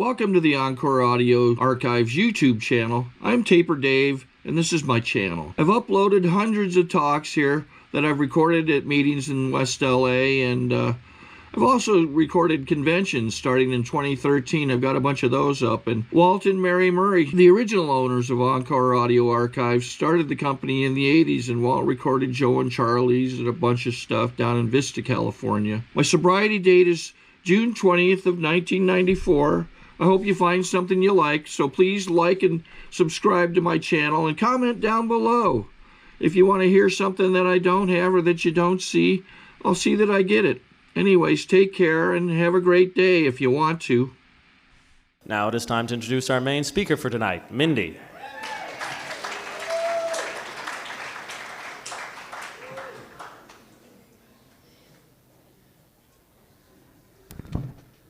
Welcome to the Encore Audio Archives YouTube channel. I'm Taper Dave, and this is my channel. I've uploaded hundreds of talks here that I've recorded at meetings in West LA, and I've also recorded conventions starting in 2013. I've got a bunch of those up. And Walt and Mary Murray, the original owners of Encore Audio Archives, started the company in the 80s, and Walt recorded Joe and Charlie's and a bunch of stuff down in Vista, California. My sobriety date is June 20th of 1994. I hope you find something you like, so please like and subscribe to my channel and comment down below. If you want to hear something that I don't have or that you don't see, I'll see that I get it. Anyways, take care and have a great day if you want to. Now it is time to introduce our main speaker for tonight, Mindy.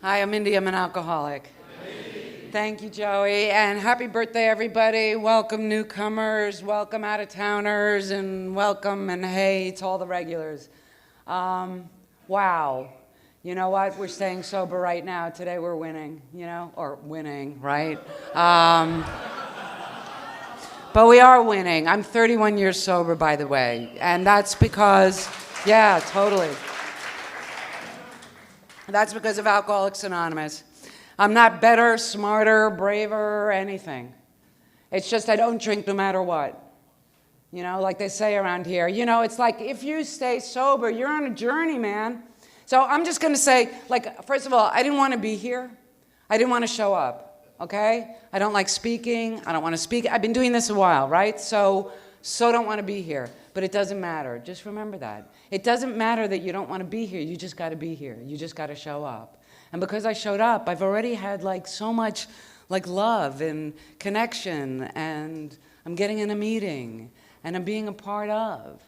Hi, I'm Mindy. I'm an alcoholic. Thank you, Joey, and happy birthday, everybody. Welcome newcomers, welcome out-of-towners, and welcome and hey to all the regulars. Wow. You know what? We're staying sober right now. Today we're winning, you know, or winning, right? But we are winning. I'm 31 years sober, by the way, and that's because, yeah, totally. That's because of Alcoholics Anonymous. I'm not better, smarter, braver, or anything. It's just I don't drink no matter what. You know, like they say around here. You know, it's like if you stay sober, you're on a journey, man. So I'm just going to say, like, first of all, I didn't want to be here. I didn't want to show up, okay? I don't like speaking. I don't want to speak. I've been doing this a while, right? So don't want to be here. But it doesn't matter. Just remember that. It doesn't matter that you don't want to be here. You just got to be here. You just got to show up. And because I showed up, I've already had like so much like love and connection, and I'm getting in a meeting, and I'm being a part of.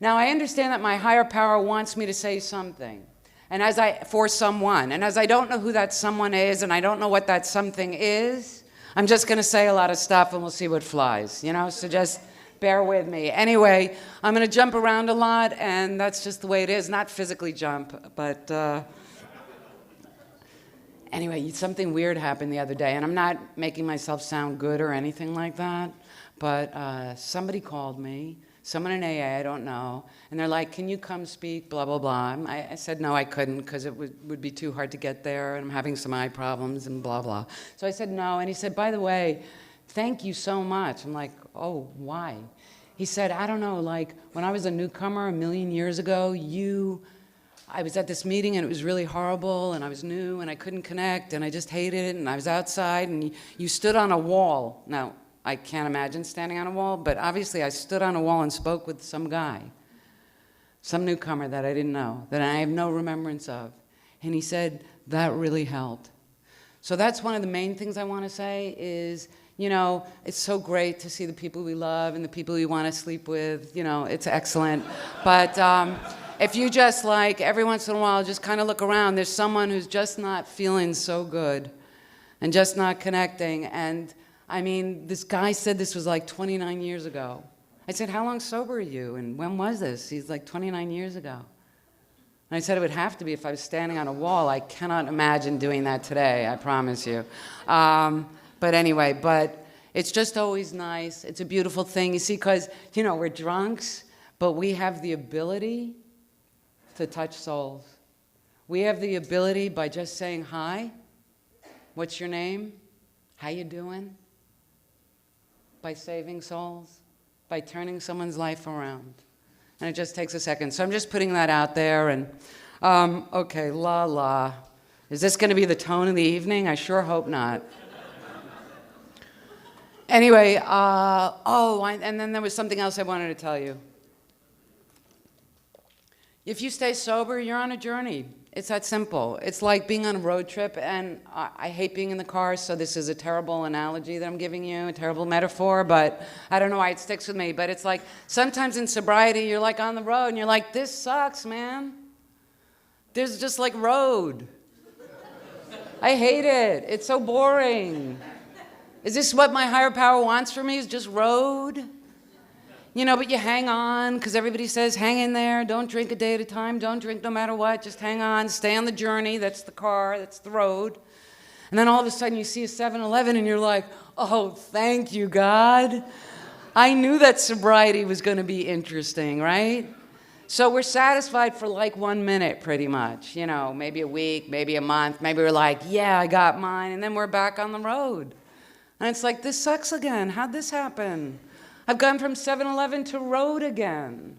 Now I understand that my higher power wants me to say something, and for someone, and as I don't know who that someone is, and I don't know what that something is, I'm just going to say a lot of stuff, and we'll see what flies, you know, so just bear with me. Anyway, I'm going to jump around a lot, and that's just the way it is. Not physically jump, but anyway, something weird happened the other day, and I'm not making myself sound good or anything like that, but somebody called me, someone in AA, I don't know, and they're like, can you come speak, blah, blah, blah. I said no, I couldn't, because it would be too hard to get there, and I'm having some eye problems, and blah, blah. So I said no, and he said, by the way, thank you so much. I'm like, oh, why? He said, I don't know, like, when I was a newcomer a million years ago, I was at this meeting and it was really horrible, and I was new and I couldn't connect and I just hated it, and I was outside and you stood on a wall. Now, I can't imagine standing on a wall, but obviously I stood on a wall and spoke with some guy, some newcomer that I didn't know, that I have no remembrance of. And he said, that really helped. So that's one of the main things I want to say is, you know, it's so great to see the people we love and the people we want to sleep with. You know, it's excellent. But if you just like, every once in a while, just kind of look around, there's someone who's just not feeling so good and just not connecting. And I mean, this guy said this was like 29 years ago. I said, how long sober are you? And when was this? He's like 29 years ago. And I said it would have to be if I was standing on a wall. I cannot imagine doing that today, I promise you. But anyway, but it's just always nice. It's a beautiful thing. You see, because, you know, we're drunks, but we have the ability to touch souls. We have the ability by just saying hi, what's your name, how you doing, by saving souls, by turning someone's life around. And it just takes a second. So I'm just putting that out there. And okay, la la. Is this going to be the tone of the evening? I sure hope not. Anyway, and then there was something else I wanted to tell you. If you stay sober, you're on a journey. It's that simple. It's like being on a road trip, and I hate being in the car, so this is a terrible analogy that I'm giving you, a terrible metaphor, but I don't know why it sticks with me. But it's like sometimes in sobriety, you're like on the road, and you're like, this sucks, man. There's just like road. I hate it. It's so boring. Is this what my higher power wants for me, is just road? You know, but you hang on, because everybody says, hang in there, don't drink a day at a time, don't drink no matter what, just hang on, stay on the journey, that's the car, that's the road. And then all of a sudden you see a 7-Eleven and you're like, oh, thank you, God. I knew that sobriety was going to be interesting, right? So we're satisfied for like 1 minute, pretty much. You know, maybe a week, maybe a month. Maybe we're like, yeah, I got mine. And then we're back on the road. And it's like, this sucks again. How'd this happen? I've gone from 7-Eleven to road again.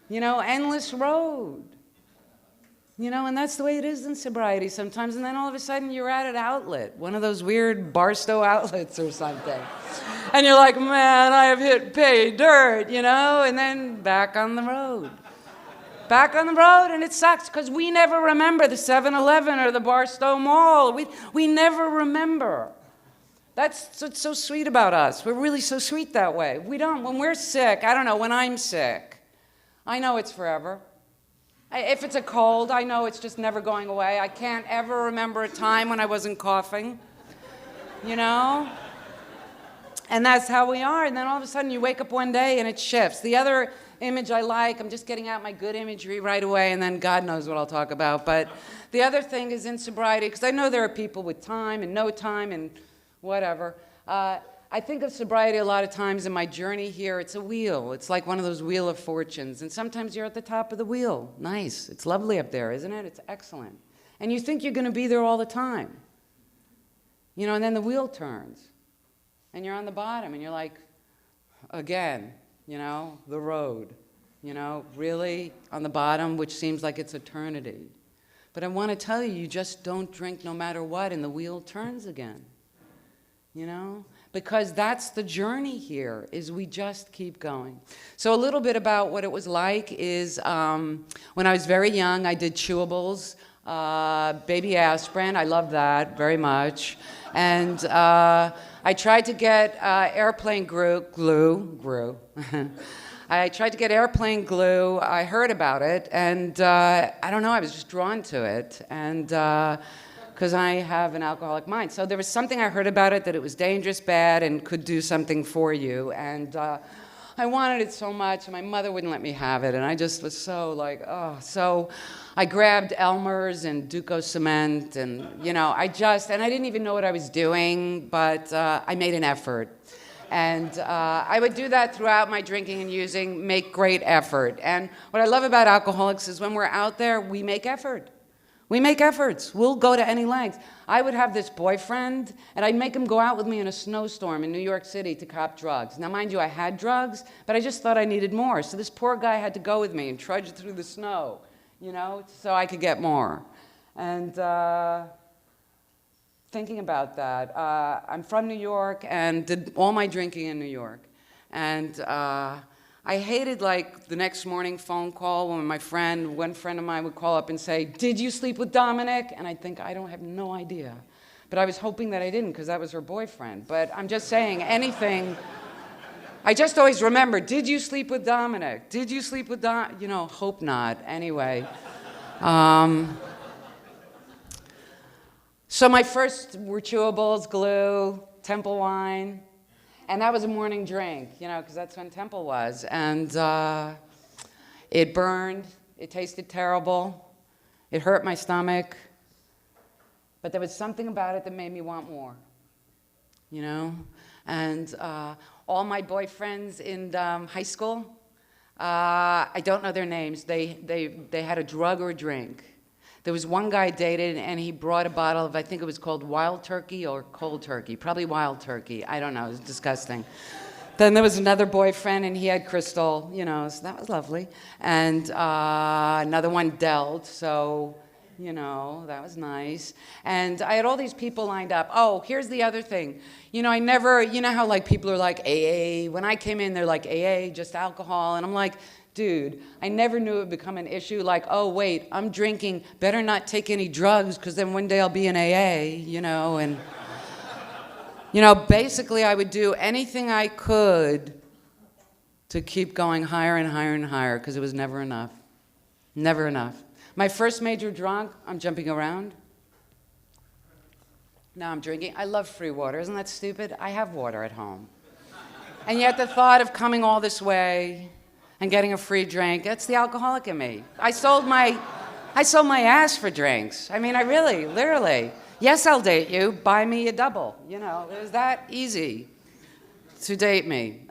You know, endless road. You know, and that's the way it is in sobriety sometimes. And then all of a sudden you're at an outlet, one of those weird Barstow outlets or something. And you're like, man, I have hit pay dirt, you know, and then back on the road. Back on the road, and it sucks because we never remember the 7-Eleven or the Barstow Mall. We never remember. That's what's so sweet about us. We're really so sweet that way. We don't, when we're sick, I don't know, when I'm sick, I know it's forever. If it's a cold, I know it's just never going away. I can't ever remember a time when I wasn't coughing, you know? And that's how we are. And then all of a sudden you wake up one day and it shifts. The other image I like, I'm just getting out my good imagery right away, and then God knows what I'll talk about. But the other thing is in sobriety, because I know there are people with time and no time and whatever. I think of sobriety a lot of times in my journey here. It's a wheel. It's like one of those wheel of fortunes. And sometimes you're at the top of the wheel. Nice. It's lovely up there, isn't it? It's excellent. And you think you're going to be there all the time. You know, and then the wheel turns. And you're on the bottom, and you're like, again, you know, the road. You know, really on the bottom, which seems like it's eternity. But I want to tell you, you just don't drink no matter what, and the wheel turns again. You know? Because that's the journey here, is we just keep going. So a little bit about what it was like is when I was very young, I did chewables, baby aspirin. I love that very much. And I tried to get airplane glue. I tried to get airplane glue. I heard about it, and I don't know, I was just drawn to it. And because I have an alcoholic mind. So there was something I heard about it, that it was dangerous, bad, and could do something for you. And I wanted it so much, and my mother wouldn't let me have it. And I just was so like, oh. So I grabbed Elmer's and Duco Cement, and, you know, and I didn't even know what I was doing, but I made an effort. And I would do that throughout my drinking and using, make great effort. And what I love about alcoholics is when we're out there, we make effort. We make efforts. We'll go to any length. I would have this boyfriend, and I'd make him go out with me in a snowstorm in New York City to cop drugs. Now, mind you, I had drugs, but I just thought I needed more. So this poor guy had to go with me and trudge through the snow, you know, so I could get more. And thinking about that, I'm from New York and did all my drinking in New York. And I hated, like, the next morning phone call when one friend of mine would call up and say, did you sleep with Dominic? And I'd think, I don't have no idea. But I was hoping that I didn't, because that was her boyfriend. But I'm just saying, anything. I just always remember, did you sleep with Dominic? Did you sleep with you know, hope not. Anyway. So my first were chewables, glue, Temple wine. And that was a morning drink, you know, because that's when Temple was. And it burned. It tasted terrible. It hurt my stomach. But there was something about it that made me want more, you know. And all my boyfriends in high school, I don't know their names. They had a drug or a drink. There was one guy I dated, and he brought a bottle of, I think it was called Wild Turkey or Cold Turkey. Probably Wild Turkey. I don't know. It was disgusting. Then there was another boyfriend, and he had Crystal, you know, so that was lovely. And another one dealt, so, you know, that was nice. And I had all these people lined up. Oh, here's the other thing. You know, you know how, like, people are like, AA. When I came in, they're like, AA, just alcohol. And I'm like, dude, I never knew it would become an issue. Like, oh, wait, I'm drinking. Better not take any drugs, because then one day I'll be in AA, you know. And, you know, basically I would do anything I could to keep going higher and higher and higher, because it was never enough. Never enough. My first major drunk, I'm jumping around. Now I'm drinking. I love free water. Isn't that stupid? I have water at home. And yet the thought of coming all this way and getting a free drink, that's the alcoholic in me. I sold my ass for drinks. I mean, I really, literally. Yes, I'll date you. Buy me a double. You know, it was that easy to date me.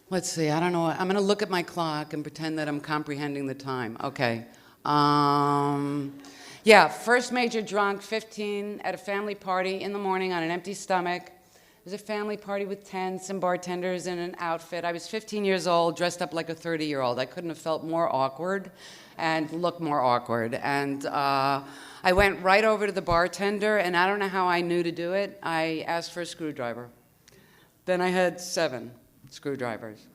Let's see, I don't know. I'm going to look at my clock and pretend that I'm comprehending the time. Okay. Yeah, first major drunk, 15, at a family party in the morning on an empty stomach. It was a family party with tents and bartenders in an outfit. I was 15 years old, dressed up like a 30-year-old. I couldn't have felt more awkward and looked more awkward. And I went right over to the bartender, and I don't know how I knew to do it. I asked for a screwdriver. Then I had 7 screwdrivers.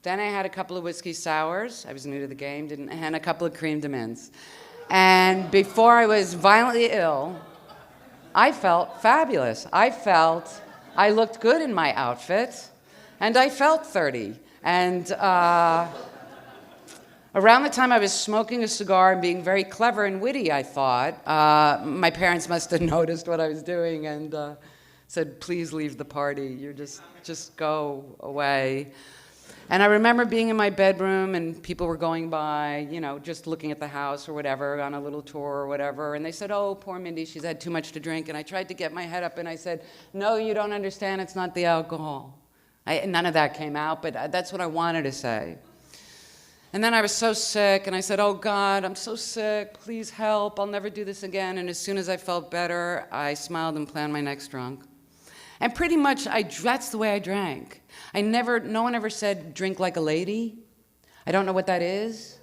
Then I had a couple of whiskey sours. I was new to the game, and a couple of cream de mints. And before I was violently ill, I felt fabulous. I looked good in my outfit, and I felt 30. And around the time I was smoking a cigar and being very clever and witty, I thought, my parents must have noticed what I was doing and said, please leave the party. You're just go away. And I remember being in my bedroom and people were going by, you know, just looking at the house or whatever, on a little tour or whatever. And they said, oh, poor Mindy, she's had too much to drink. And I tried to get my head up and I said, no, you don't understand, it's not the alcohol. None of that came out, but that's what I wanted to say. And then I was so sick and I said, oh God, I'm so sick, please help, I'll never do this again. And as soon as I felt better, I smiled and planned my next drunk. And pretty much, that's the way I drank. No one ever said, drink like a lady. I don't know what that is.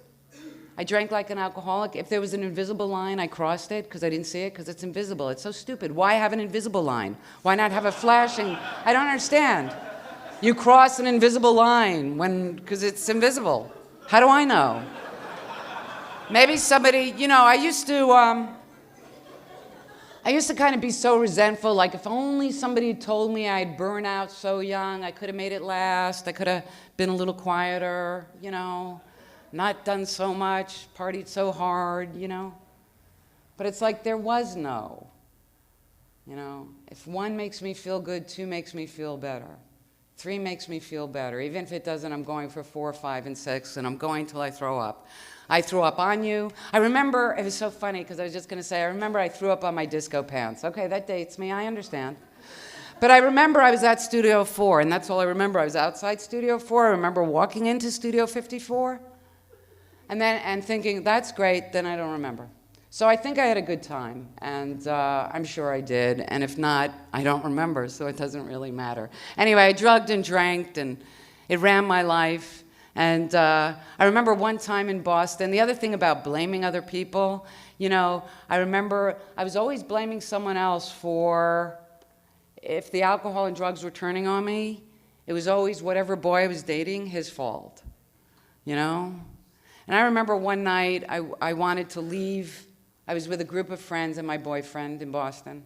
I drank like an alcoholic. If there was an invisible line, I crossed it because I didn't see it because it's invisible. It's so stupid. Why have an invisible line? Why not have a flashing? I don't understand. You cross an invisible line because it's invisible. How do I know? Maybe somebody, you know, I used to kind of be so resentful, like if only somebody had told me I'd burn out so young, I could have made it last, I could have been a little quieter, you know, not done so much, partied so hard, you know. But it's like there was no, you know. If 1 makes me feel good, 2 makes me feel better. 3 makes me feel better. Even if it doesn't, I'm going for 4, 5, and 6, and I'm going till I throw up. I threw up on you. I remember, it was so funny because I was just going to say, I remember I threw up on my disco pants. Okay, that dates me, I understand. But I remember I was at Studio 4, and that's all I remember. I was outside Studio 4. I remember walking into Studio 54 and thinking, that's great, then I don't remember. So I think I had a good time, and I'm sure I did. And if not, I don't remember, so it doesn't really matter. Anyway, I drugged and drank, and it ran my life. And I remember one time in Boston, the other thing about blaming other people, you know, I remember I was always blaming someone else for if the alcohol and drugs were turning on me, it was always whatever boy I was dating, his fault, you know? And I remember one night I wanted to leave. I was with a group of friends and my boyfriend in Boston.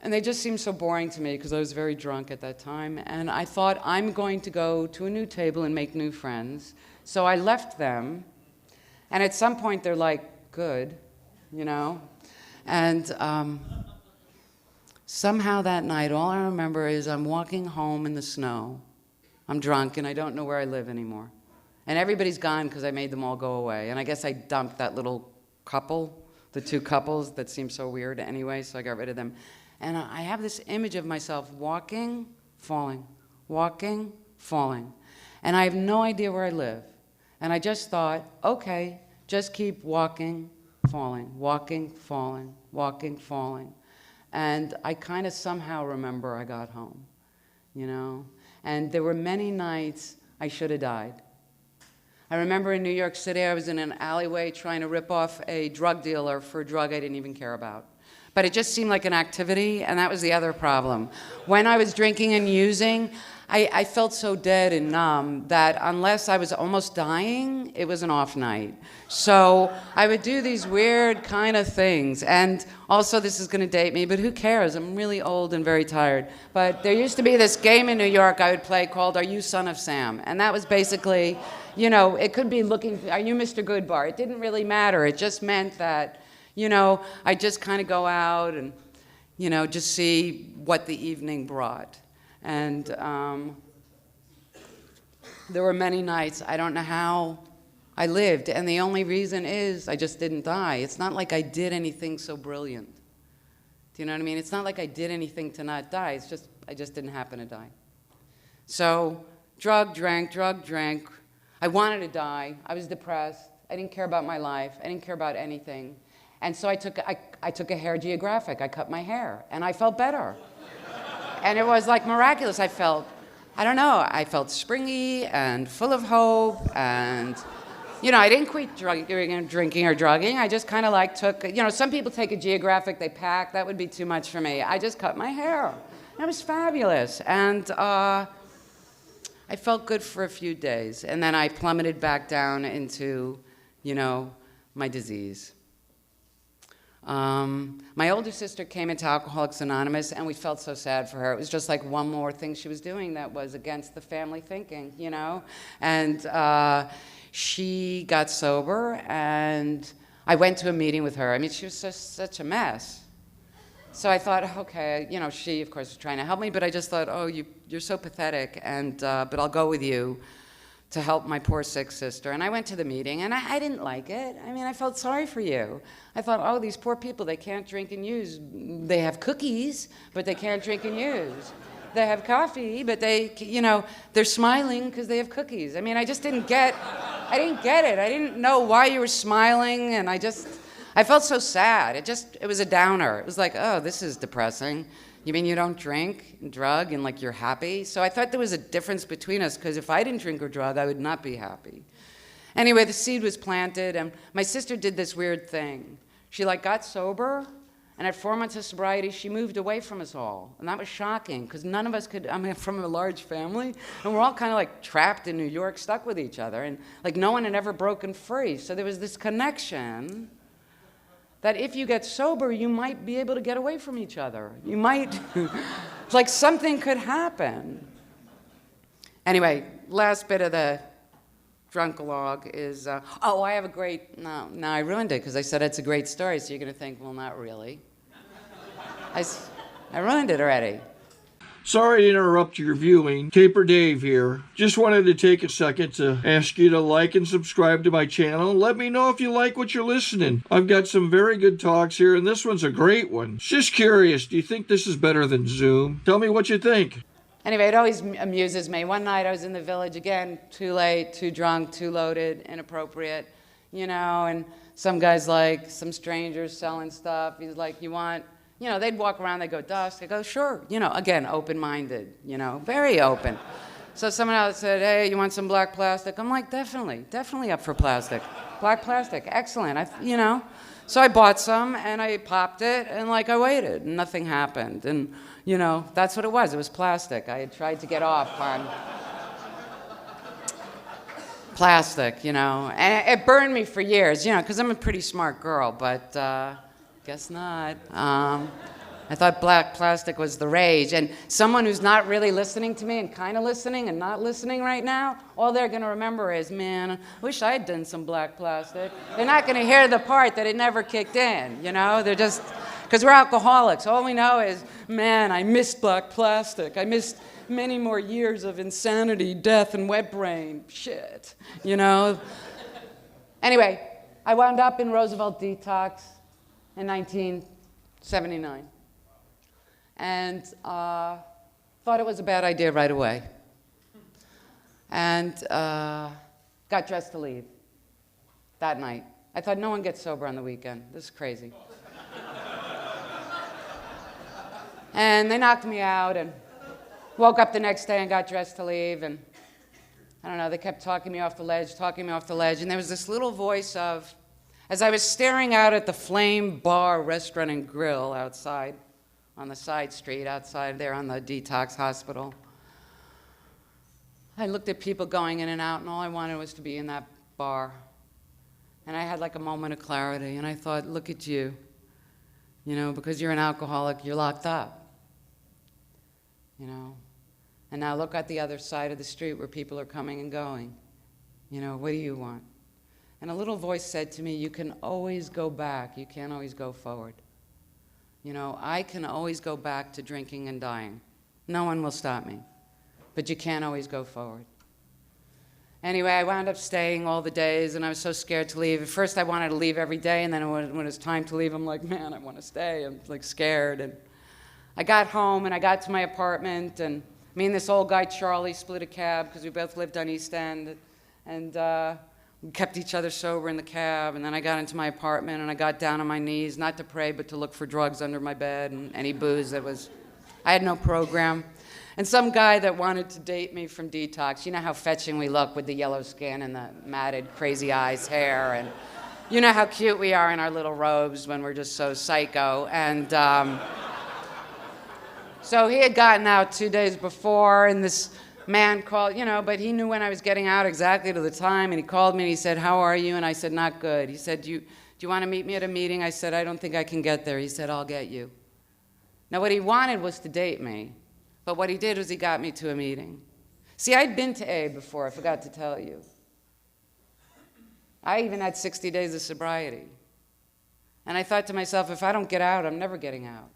And they just seemed so boring to me because I was very drunk at that time. And I thought, I'm going to go to a new table and make new friends. So I left them. And at some point, they're like, good, you know? And somehow that night, all I remember is I'm walking home in the snow. I'm drunk, and I don't know where I live anymore. And everybody's gone because I made them all go away. And I guess I dumped that little couple, the 2 couples that seemed so weird anyway, so I got rid of them. And I have this image of myself walking, falling, walking, falling. And I have no idea where I live. And I just thought, okay, just keep walking, falling, walking, falling, walking, falling. And I kind of somehow remember I got home, you know? And there were many nights I should have died. I remember in New York City, I was in an alleyway trying to rip off a drug dealer for a drug I didn't even care about. But it just seemed like an activity, and that was the other problem. When I was drinking and using, I felt so dead and numb that unless I was almost dying, it was an off night. So I would do these weird kind of things. And also, this is going to date me, but who cares? I'm really old and very tired. But there used to be this game in New York I would play called Are You Son of Sam? And that was basically, you know, it could be looking, are you Mr. Goodbar? It didn't really matter. It just meant that, you know, I just kind of go out and, you know, just see what the evening brought. And there were many nights, I don't know how I lived, and the only reason is I just didn't die. It's not like I did anything so brilliant. Do you know what I mean? It's not like I did anything to not die. It's just, I just didn't happen to die. So, drug, drank. I wanted to die. I was depressed. I didn't care about my life. I didn't care about anything. And so I took a hair geographic. I cut my hair, and I felt better. And it was like miraculous. I felt, I don't know, I felt springy and full of hope, and you know, I didn't quit drinking or drugging. I just kind of like took, you know, some people take a geographic, they pack. That would be too much for me. I just cut my hair. And it was fabulous. And I felt good for a few days. And then I plummeted back down into, you know, my disease. My older sister came into Alcoholics Anonymous, and we felt so sad for her. It was just like one more thing she was doing that was against the family thinking, you know? And she got sober, and I went to a meeting with her. I mean, she was such a mess. So I thought, okay, you know, she, of course, was trying to help me, but I just thought, oh, you're so pathetic, and but I'll go with you to help my poor sick sister. And I went to the meeting, and I didn't like it. I mean, I felt sorry for you. I thought, oh, these poor people, they can't drink and use. They have cookies, but they can't drink and use. They have coffee, but they, you know, they're smiling because they have cookies. I mean, I didn't get it. I didn't know why you were smiling, and I felt so sad. It was a downer. It was like, oh, this is depressing. You mean you don't drink and drug and like you're happy? So I thought there was a difference between us, because if I didn't drink or drug, I would not be happy. Anyway, the seed was planted, and my sister did this weird thing. She like got sober, and at 4 months of sobriety, she moved away from us all. And that was shocking, because none of us could, I mean, from a large family, and we're all kind of like trapped in New York, stuck with each other, and like no one had ever broken free. So there was this connection that if you get sober, you might be able to get away from each other. You might, like something could happen. Anyway, last bit of the drunk-a-log is, oh, I have a great, no, I ruined it because I said it's a great story, so you're going to think, well, not really. I ruined it already. Sorry to interrupt your viewing. Taper Dave here. Just wanted to take a second to ask you to like and subscribe to my channel. Let me know if you like what you're listening. I've got some very good talks here, and this one's a great one. Just curious, do you think this is better than Zoom? Tell me what you think. Anyway, it always amuses me. One night I was in the village again, too late, too drunk, too loaded, inappropriate, you know, and some guy's like, some strangers selling stuff. He's like, you want, you know, they'd walk around, they'd go, dusk. I go, sure, you know, again, open-minded, you know, very open. So someone else said, hey, you want some black plastic? I'm like, definitely up for plastic. Black plastic, excellent, you know. So I bought some, and I popped it, and like I waited, and nothing happened. And, you know, that's what it was plastic. I had tried to get off on plastic, you know. And it burned me for years, you know, because I'm a pretty smart girl, but guess not. I thought black plastic was the rage. And someone who's not really listening to me and kind of listening and not listening right now, all they're going to remember is, man, I wish I had done some black plastic. They're not going to hear the part that it never kicked in, you know? They're just, because we're alcoholics. All we know is, man, I missed black plastic. I missed many more years of insanity, death, and wet brain. Shit, you know? Anyway, I wound up in Roosevelt Detox in 1979. And thought it was a bad idea right away. And got dressed to leave that night. I thought, no one gets sober on the weekend. This is crazy. And they knocked me out, and woke up the next day and got dressed to leave. And I don't know, they kept talking me off the ledge. And there was this little voice of, as I was staring out at the Flame Bar, Restaurant, and Grill outside, on the side street outside there on the detox hospital, I looked at people going in and out, and all I wanted was to be in that bar. And I had like a moment of clarity, and I thought, look at you. You know, because you're an alcoholic, you're locked up. You know, and now look at the other side of the street where people are coming and going. You know, what do you want? And a little voice said to me, you can always go back, you can't always go forward. You know, I can always go back to drinking and dying. No one will stop me. But you can't always go forward. Anyway, I wound up staying all the days, and I was so scared to leave. At first, I wanted to leave every day, and then when it was time to leave, I'm like, man, I want to stay. I'm like scared. And I got home, and I got to my apartment, and me and this old guy, Charlie, split a cab because we both lived on East End, and we kept each other sober in the cab. And then I got into my apartment, and I got down on my knees, not to pray, but to look for drugs under my bed and any booze that was. I had no program. And some guy that wanted to date me from detox, you know how fetching we look with the yellow skin and the matted, crazy eyes, hair, and you know how cute we are in our little robes when we're just so psycho. And so he had gotten out 2 days before, and this man called, you know, but he knew when I was getting out exactly to the time, and he called me and he said, how are you? And I said, not good. He said, do you want to meet me at a meeting? I said, I don't think I can get there. He said, I'll get you. Now what he wanted was to date me. But what he did was he got me to a meeting. See, I'd been to A before, I forgot to tell you. I even had 60 days of sobriety. And I thought to myself, if I don't get out, I'm never getting out.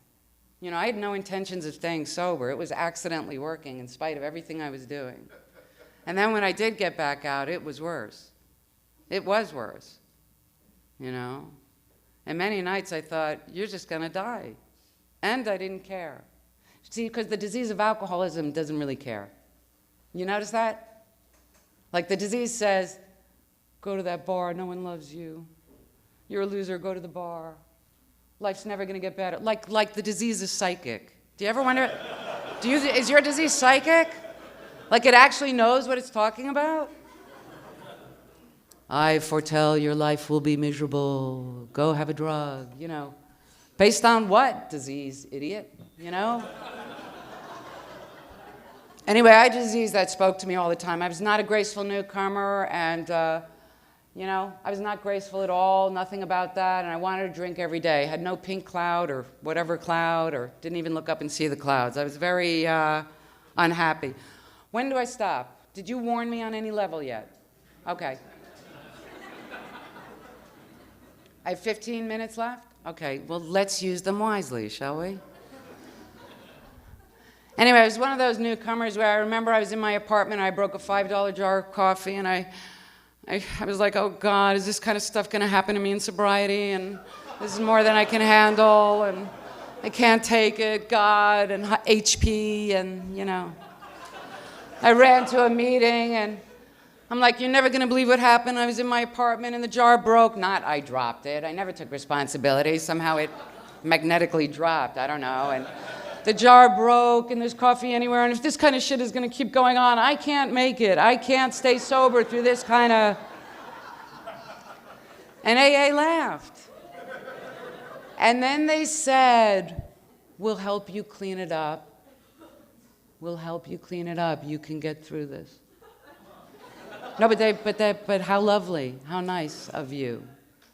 You know, I had no intentions of staying sober. It was accidentally working in spite of everything I was doing. And then when I did get back out, it was worse. It was worse, you know. And many nights I thought, you're just gonna die. And I didn't care. See, because the disease of alcoholism doesn't really care. You notice that? Like the disease says, go to that bar, no one loves you. You're a loser, go to the bar. Life's never gonna get better. Like the disease is psychic. Do you ever wonder, is your disease psychic? Like it actually knows what it's talking about? I foretell your life will be miserable. Go have a drug, you know. Based on what, disease, idiot, you know? Anyway, I had a disease that spoke to me all the time. I was not a graceful newcomer, and, you know, I was not graceful at all, nothing about that, and I wanted to drink every day. I had no pink cloud or whatever cloud, or didn't even look up and see the clouds. I was very unhappy. When do I stop? Did you warn me on any level yet? Okay. I have 15 minutes left? Okay, well, let's use them wisely, shall we? Anyway, I was one of those newcomers where I remember I was in my apartment, I broke a $5 jar of coffee, and I was like, oh God, is this kind of stuff gonna happen to me in sobriety? And this is more than I can handle, and I can't take it, God, and HP, and you know. I ran to a meeting, and I'm like, you're never gonna believe what happened. I was in my apartment and the jar broke. Not I dropped it. I never took responsibility. Somehow it magnetically dropped, I don't know. And the jar broke and there's coffee anywhere. And if this kind of shit is gonna keep going on, I can't make it. I can't stay sober through this kind of. And AA laughed. And then they said, we'll help you clean it up. We'll help you clean it up. You can get through this. No, but how lovely, how nice of you,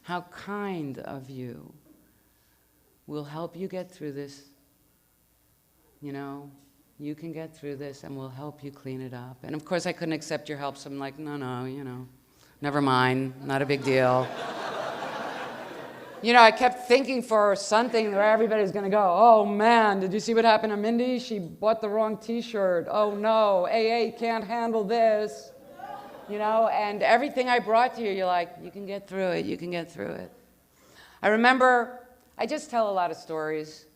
how kind of you. We'll help you get through this. You know, you can get through this and we'll help you clean it up. And of course I couldn't accept your help, so I'm like, no, you know, never mind, not a big deal. You know, I kept thinking for something where everybody's gonna go, oh man, did you see what happened to Mindy? She bought the wrong t-shirt. Oh no, AA can't handle this. You know, and everything I brought to you, you're like, you can get through it, you can get through it. I remember, I just tell a lot of stories,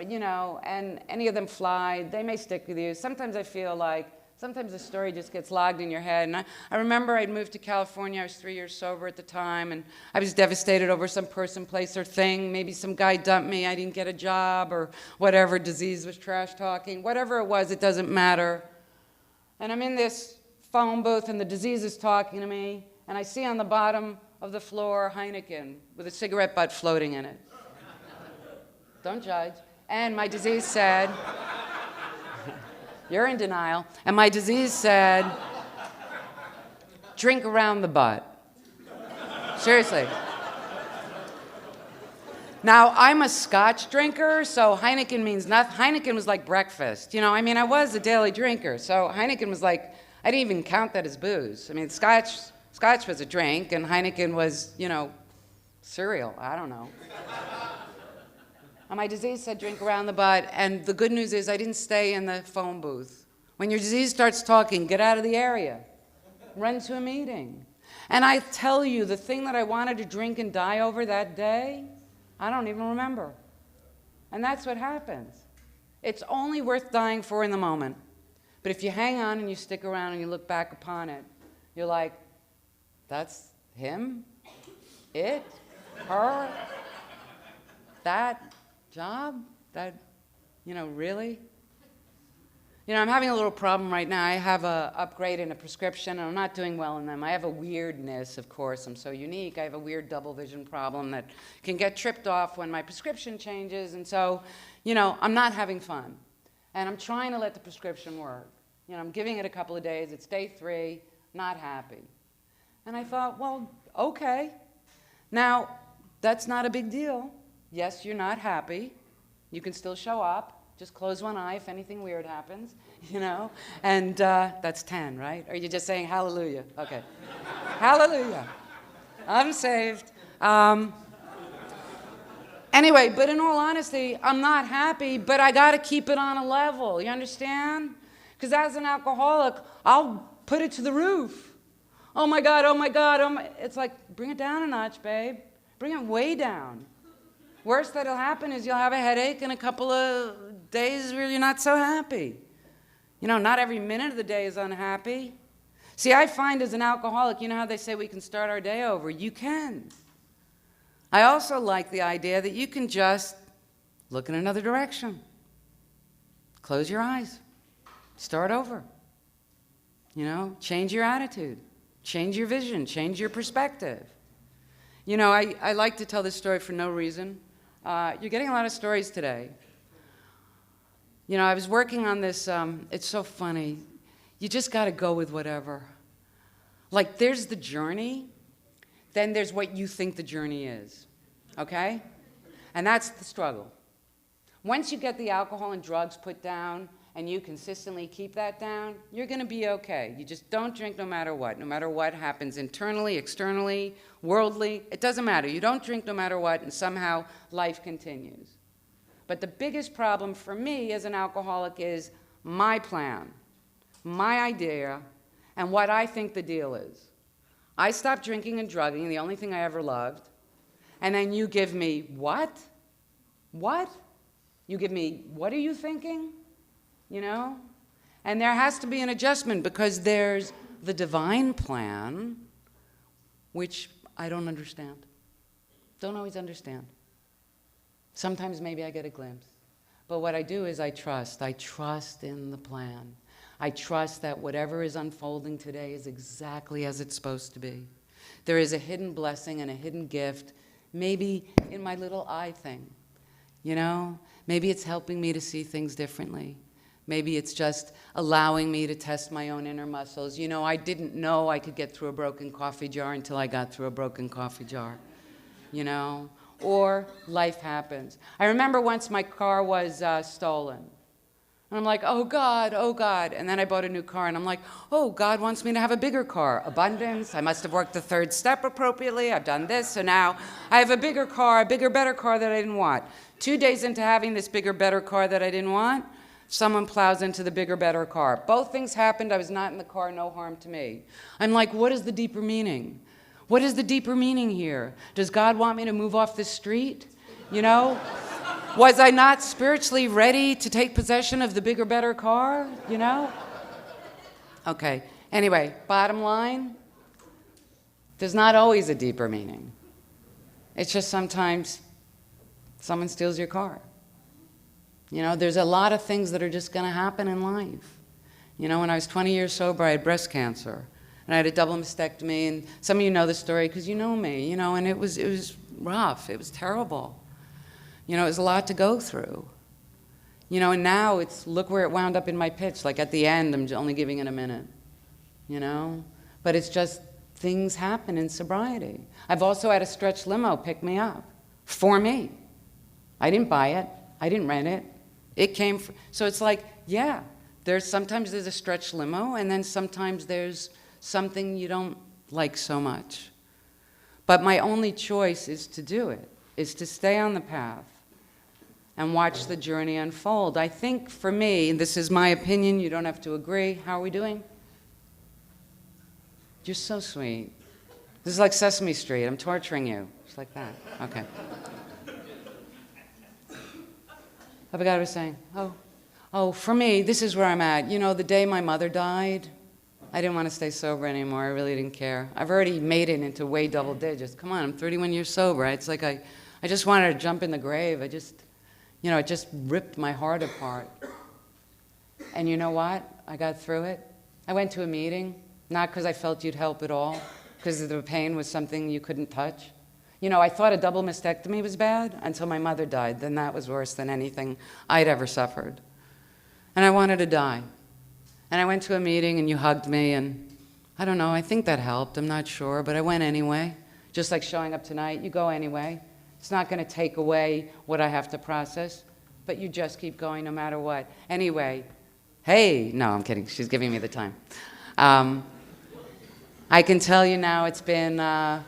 you know, and any of them fly, they may stick with you. Sometimes I feel like, sometimes the story just gets logged in your head. And I remember I'd moved to California, I was 3 years sober at the time, and I was devastated over some person, place, or thing. Maybe some guy dumped me, I didn't get a job, or whatever, disease was trash talking. Whatever it was, it doesn't matter. And I'm in this phone booth and the disease is talking to me, and I see on the bottom of the floor Heineken with a cigarette butt floating in it. Don't judge. And my disease said, you're in denial, and my disease said, drink around the butt. Seriously. Now, I'm a Scotch drinker, so Heineken means nothing. Heineken was like breakfast. You know, I mean, I was a daily drinker, so Heineken was like, I didn't even count that as booze. I mean, Scotch was a drink, and Heineken was, you know, cereal. I don't know. And my disease said drink around the butt, and the good news is I didn't stay in the phone booth. When your disease starts talking, get out of the area. run to a meeting. And I tell you, the thing that I wanted to drink and die over that day, I don't even remember. And that's what happens. It's only worth dying for in the moment. But if you hang on and you stick around and you look back upon it, you're like, that's him, it, her, that job, that, really? I'm having a little problem right now. I have a upgrade in a prescription, and I'm not doing well in them. I have a weirdness, of course. I'm so unique. I have a weird double vision problem that can get tripped off when my prescription changes. And so, I'm not having fun. And I'm trying to let the prescription work. I'm giving it a couple of days. It's day 3, not happy. And I thought, well, okay. Now, that's not a big deal. Yes, you're not happy. You can still show up. Just close one eye if anything weird happens, And that's 10, right? Or are you just saying hallelujah? Okay. Hallelujah. I'm saved. Anyway, but in all honesty, I'm not happy, but I got to keep it on a level. You understand? Because as an alcoholic, I'll put it to the roof. Oh, my God, oh, my God. It's like, bring it down a notch, babe. Bring it way down. Worst that'll happen is you'll have a headache and a couple of days where you're not so happy. Not every minute of the day is unhappy. See, I find as an alcoholic, how they say we can start our day over? You can. I also like the idea that you can just look in another direction. Close your eyes. Start over. Change your attitude. Change your vision. Change your perspective. I like to tell this story for no reason. You're getting a lot of stories today. I was working on this, it's so funny. You just got to go with whatever. Like, there's the journey, then there's what you think the journey is, okay? And that's the struggle. Once you get the alcohol and drugs put down, and you consistently keep that down, you're going to be okay. You just don't drink no matter what happens internally, externally, worldly. It doesn't matter. You don't drink no matter what, and somehow life continues. But the biggest problem for me as an alcoholic is my plan, my idea, and what I think the deal is. I stopped drinking and drugging, the only thing I ever loved, and then you give me what? What? You give me, what are you thinking? And there has to be an adjustment because there's the divine plan, which I don't understand. Don't always understand. Sometimes maybe I get a glimpse. But what I do is I trust. I trust in the plan. I trust that whatever is unfolding today is exactly as it's supposed to be. There is a hidden blessing and a hidden gift, maybe in my little eye thing. Maybe it's helping me to see things differently. Maybe it's just allowing me to test my own inner muscles. I didn't know I could get through a broken coffee jar until I got through a broken coffee jar, Or life happens. I remember once my car was stolen. And I'm like, oh, God, oh, God. And then I bought a new car, and I'm like, oh, God wants me to have a bigger car. Abundance. I must have worked the 3rd step appropriately. I've done this. So now I have a bigger car, a bigger, better car that I didn't want. 2 days into having this bigger, better car that I didn't want, someone plows into the bigger, better car. Both things happened. I was not in the car, no harm to me. I'm like, what is the deeper meaning? What is the deeper meaning here? Does God want me to move off this street? Was I not spiritually ready to take possession of the bigger, better car? Okay. Anyway, bottom line, there's not always a deeper meaning. It's just sometimes someone steals your car. There's a lot of things that are just going to happen in life. When I was 20 years sober, I had breast cancer. And I had a double mastectomy. And some of you know the story because you know me, and it was rough. It was terrible. It was a lot to go through. And now look where it wound up in my pitch. Like at the end, I'm only giving it a minute. But it's just things happen in sobriety. I've also had a stretch limo pick me up for me. I didn't buy it. I didn't rent it. It came so it's like, yeah, sometimes there's a stretch limo, and then sometimes there's something you don't like so much. But my only choice is to do it, is to stay on the path and watch the journey unfold. I think for me, this is my opinion, you don't have to agree. How are we doing? You're so sweet. This is like Sesame Street. I'm torturing you. Just like that. Okay. I forgot what I was saying. Oh, for me, this is where I'm at. You know, the day my mother died, I didn't want to stay sober anymore. I really didn't care. I've already made it into way double digits. Come on, I'm 31 years sober. It's like I just wanted to jump in the grave. It just ripped my heart apart. And you know what? I got through it. I went to a meeting, not because I felt you'd help at all, because the pain was something you couldn't touch. You know, I thought a double mastectomy was bad until my mother died. Then that was worse than anything I'd ever suffered. And I wanted to die. And I went to a meeting and you hugged me and I don't know, I think that helped. I'm not sure, but I went anyway. Just like showing up tonight, you go anyway. It's not going to take away what I have to process, but you just keep going no matter what. Anyway, hey, no, I'm kidding. She's giving me the time. I can tell you now it's been, I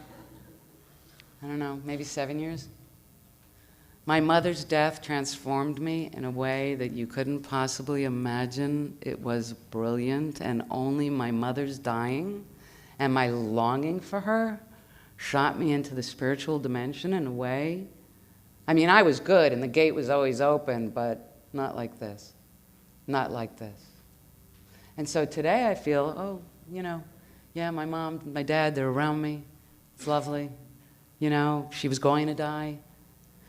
don't know, maybe 7 years. My mother's death transformed me in a way that you couldn't possibly imagine. It was brilliant, and only my mother's dying and my longing for her shot me into the spiritual dimension in a way. I mean, I was good, and the gate was always open, but not like this. Not like this. And so today I feel, oh, you know, yeah, my mom, my dad, they're around me. It's lovely. You know, she was going to die.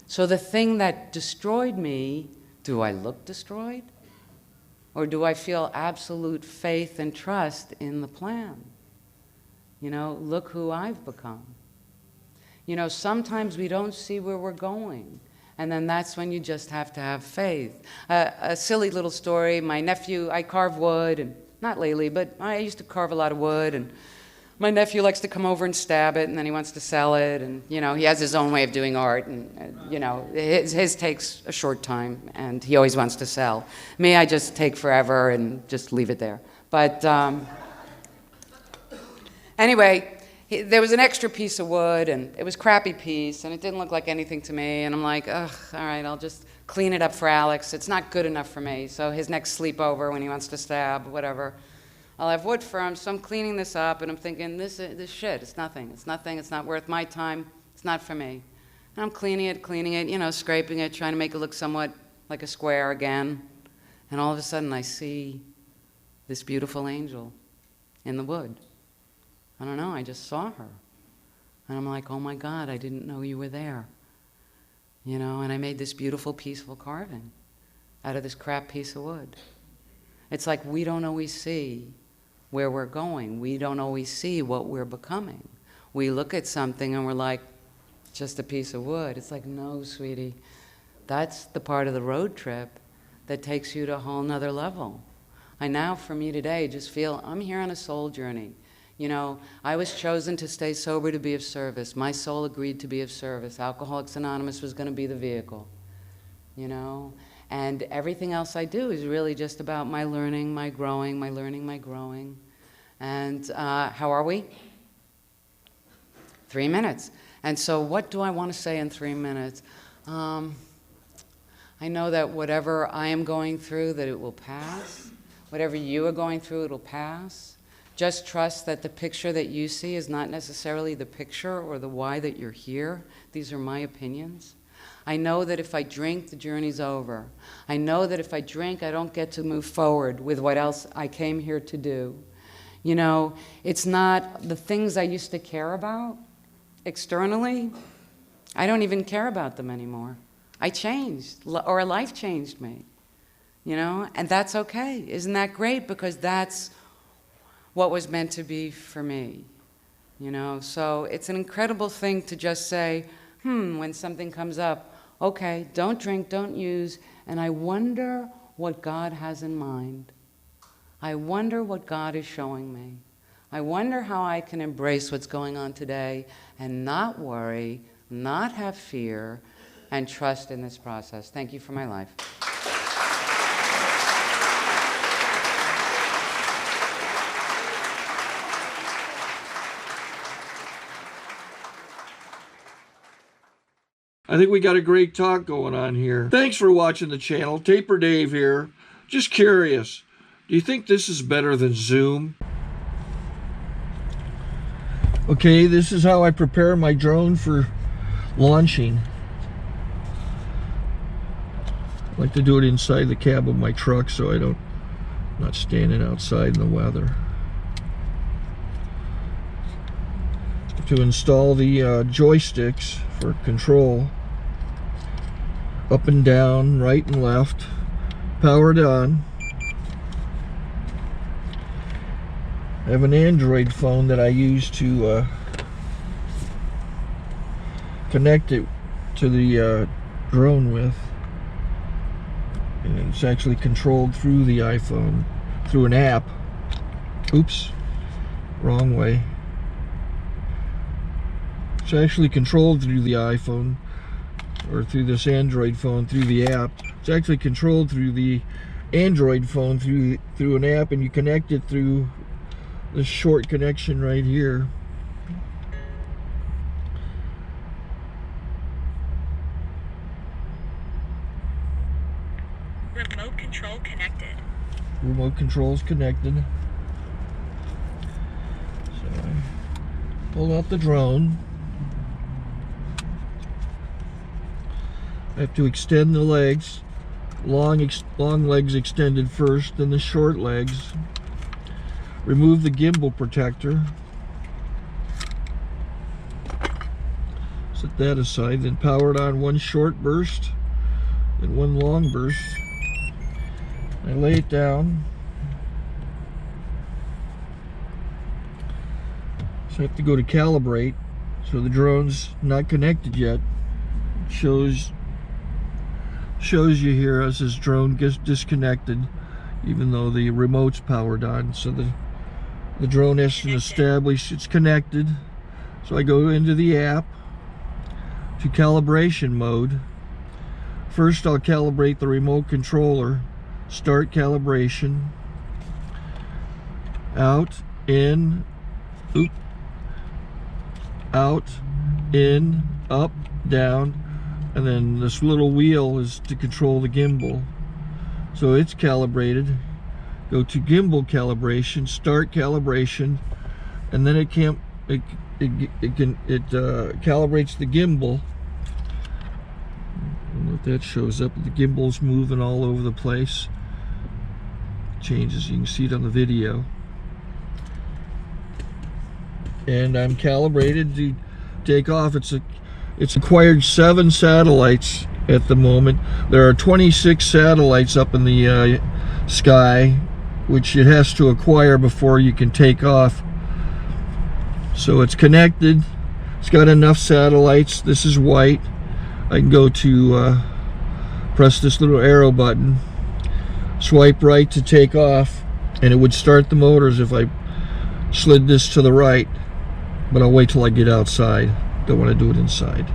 So the thing that destroyed me, do I look destroyed? Or do I feel absolute faith and trust in the plan? You know, look who I've become. You know, sometimes we don't see where we're going. And then that's when you just have to have faith. A silly little story, my nephew, I carve wood, and not lately, but I used to carve a lot of wood, and my nephew likes to come over and stab it, and then he wants to sell it, and, you know, he has his own way of doing art, and, you know, his takes a short time, and he always wants to sell. Me, I just take forever and just leave it there. But anyway, there was an extra piece of wood, and it was a crappy piece, and it didn't look like anything to me, and I'm like, ugh, all right, I'll just clean it up for Alex. It's not good enough for me, so his next sleepover when he wants to stab, whatever, I'll have wood for him, so I'm cleaning this up, and I'm thinking, this shit, it's nothing, it's not worth my time, it's not for me. And I'm cleaning it, you know, scraping it, trying to make it look somewhat like a square again, and all of a sudden I see this beautiful angel in the wood. I don't know, I just saw her. And I'm like, oh my God, I didn't know you were there. You know, and I made this beautiful, peaceful carving out of this crap piece of wood. It's like we don't always see where we're going. We don't always see what we're becoming. We look at something and we're like, just a piece of wood. It's like, no, sweetie, that's the part of the road trip that takes you to a whole nother level. I now, for me today, just feel I'm here on a soul journey. You know, I was chosen to stay sober to be of service. My soul agreed to be of service. Alcoholics Anonymous was going to be the vehicle, you know? And everything else I do is really just about my learning, my growing, my learning, my growing. And how are we? 3 minutes. And so what do I want to say in 3 minutes? I know that whatever I am going through, that it will pass. Whatever you are going through, it'll pass. Just trust that the picture that you see is not necessarily the picture or the why that you're here. These are my opinions. I know that if I drink, the journey's over. I know that if I drink, I don't get to move forward with what else I came here to do. You know, it's not the things I used to care about externally. I don't even care about them anymore. I changed, or life changed me, you know, and that's okay. Isn't that great? Because that's what was meant to be for me, you know. So it's an incredible thing to just say, when something comes up, okay, don't drink, don't use, and I wonder what God has in mind. I wonder what God is showing me. I wonder how I can embrace what's going on today and not worry, not have fear, and trust in this process. Thank you for my life. I think we got a great talk going on here. Thanks for watching the channel. Taper Dave here. Just curious, do you think this is better than Zoom? Okay, this is how I prepare my drone for launching. I like to do it inside the cab of my truck so I'm not standing outside in the weather. To install the joysticks for control, up and down, right and left, powered on. I have an Android phone that I use to connect it to the drone with. And it's actually controlled through the iPhone, through an app. Oops, wrong way. It's actually controlled through the iPhone, or through this Android phone, through the app. It's actually controlled through the Android phone, through an app, and you connect it through this short connection right here. Remote control connected. Remote control is connected. So I pull out the drone. I have to extend the legs. Long legs extended first, then the short legs. Remove the gimbal protector. Set that aside, then power it on one short burst, then one long burst. I lay it down. So I have to go to calibrate. So the drone's not connected yet. It shows you here as this drone gets disconnected, even though the remote's powered on. So the drone has to establish it's connected. So I go into the app to calibration mode. First I'll calibrate the remote controller. Start calibration. Out, in, oop, out, in, up, down, and then this little wheel is to control the gimbal. So it's calibrated. Go to gimbal calibration, start calibration, and then it calibrates the gimbal. I don't know if that shows up. The gimbal's moving all over the place. Changes, you can see it on the video. And I'm calibrated to take off. It's acquired 7 satellites at the moment. There are 26 satellites up in the sky, which it has to acquire before you can take off. So it's connected. It's got enough satellites. This is white. I can go to press this little arrow button, swipe right to take off, and it would start the motors if I slid this to the right, but I'll wait till I get outside. Don't want to do it inside.